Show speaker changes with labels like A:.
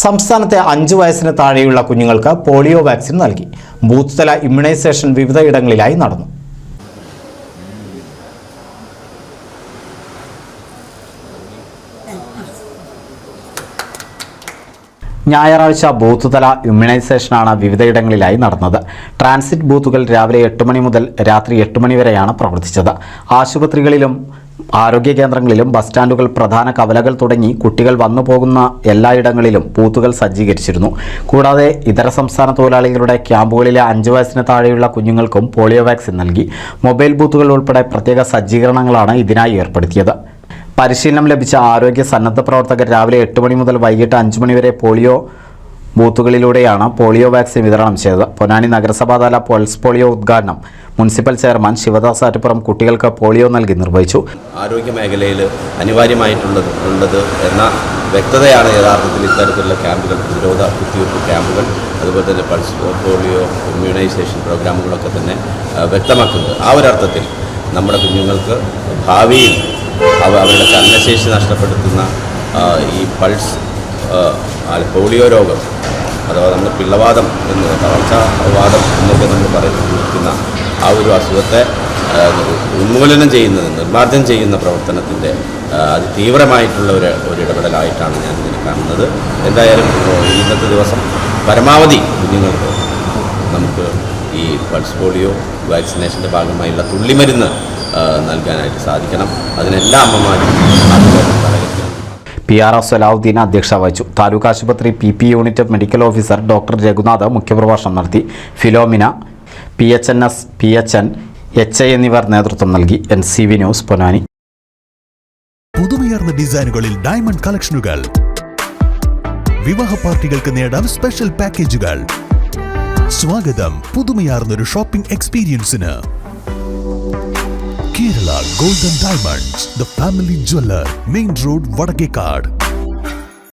A: സംസ്ഥാനത്തെ 5 വയസ്സിന് താഴെയുള്ള കുഞ്ഞുങ്ങൾക്ക് പോളിയോ വാക്സിൻ നൽകി. ബൂത്ത് തല ഇമ്മ്യൂണൈസേഷൻ വിവിധയിടങ്ങളിലായി നടന്നു. ഞായറാഴ്ച ബൂത്ത് തല ഇമ്മ്യൂണൈസേഷനാണ് വിവിധയിടങ്ങളിലായി നടന്നത്. ട്രാൻസിറ്റ് ബൂത്തുകൾ രാവിലെ 8 മണി മുതൽ രാത്രി 8 മണി വരെയാണ് പ്രവർത്തിച്ചത്. ആശുപത്രികളിലും ആരോഗ്യ കേന്ദ്രങ്ങളിലും ബസ് സ്റ്റാൻഡുകൾ, പ്രധാന കവലകൾ തുടങ്ങി കുട്ടികൾ വന്നു പോകുന്ന എല്ലായിടങ്ങളിലും ബൂത്തുകൾ സജ്ജീകരിച്ചിരുന്നു. കൂടാതെ ഇതര സംസ്ഥാന തൊഴിലാളികളുടെ ക്യാമ്പുകളിലെ 5 വയസ്സിന് താഴെയുള്ള കുഞ്ഞുങ്ങൾക്കും പോളിയോ വാക്സിൻ നൽകി. മൊബൈൽ ബൂത്തുകൾ ഉൾപ്പെടെ പ്രത്യേക സജ്ജീകരണങ്ങളാണ് ഇതിനായി ഏർപ്പെടുത്തിയത്. പരിശീലനം ലഭിച്ച ആരോഗ്യ സന്നദ്ധ പ്രവർത്തകർ രാവിലെ 8 മണി മുതൽ വൈകിട്ട് 5 മണി വരെ പോളിയോ ബൂത്തുകളിലൂടെയാണ് പോളിയോ വാക്സിൻ വിതരണം ചെയ്തത്. പൊന്നാനി നഗരസഭാതല പൾസ് പോളിയോ ഉദ്ഘാടനം മുനിസിപ്പൽ ചെയർമാൻ ശിവദാസ് ആറ്റുപുറം കുട്ടികൾക്ക് പോളിയോ നൽകി നിർവഹിച്ചു.
B: ആരോഗ്യ മേഖലയിൽ അനിവാര്യമായിട്ടുള്ളത് എന്ന വ്യക്തതയാണ് യഥാർത്ഥത്തിൽ ഇത്തരത്തിലുള്ള ക്യാമ്പുകൾ, പ്രതിരോധ കുത്തിവയ്പ്പ് ക്യാമ്പുകൾ, അതുപോലെ തന്നെ പൾസ് പോളിയോ ഇമ്മ്യൂണൈസേഷൻ പ്രോഗ്രാമുകളൊക്കെ തന്നെ വ്യക്തമാക്കുന്നത്. ആ ഒരർത്ഥത്തിൽ നമ്മുടെ കുഞ്ഞുങ്ങൾക്ക് ഭാവിയിൽ അവരുടെ ചലനശേഷി നഷ്ടപ്പെടുത്തുന്ന ഈ പൾസ് പോളിയോ രോഗം അഥവാ നമ്മൾ പിള്ളവാദം എന്ന് തളർച്ചാവാദം എന്നൊക്കെ നമ്മൾ പറയുന്ന ആ ഒരു അസുഖത്തെ ഉന്മൂലനം ചെയ്യുന്നത്, നിർമ്മാർജ്ജനം ചെയ്യുന്ന പ്രവർത്തനത്തിൻ്റെ അതിതീവ്രമായിട്ടുള്ള ഒരു ഇടപെടലായിട്ടാണ് ഞാൻ ഇതിനെ കാണുന്നത്. എന്തായാലും ഇന്നത്തെ ദിവസം പരമാവധി കുഞ്ഞുങ്ങൾക്ക് നമുക്ക് ഈ പൾസ് പോളിയോ വാക്സിനേഷൻ്റെ ഭാഗമായുള്ള തുള്ളിമരുന്ന് നൽകാനായിട്ട് സാധിക്കണം. അതിനെല്ലാ അമ്മമാരും
A: PR സലാഹുദ്ദീൻ അധ്യക്ഷത വഹിച്ചു. താലൂക്ക് ആശുപത്രി PP unit medical officer doctor Raghunath മുഖ്യപ്രഭാഷണം നടത്തി. ഫിലോമിന, PHNS, PHN, HI എന്നിവർ നേതൃത്വം നൽകി. NCV news Ponnani.
C: പുതുമയാർന്ന ഡിസൈനുകളിൽ ഡയമണ്ട് കളക്ഷനുകൾ, വിവാഹ പാർട്ടികൾക്ക് നേടാൻ സ്പെഷ്യൽ പാക്കേജുകൾ. സ്വാഗതം പുതുമയാർന്നൊരു ഷോപ്പിംഗ് എക്സ്പീരിയൻസിന്. Kerala Golden Diamonds, the family jeweler, Main Road, Vadakekad.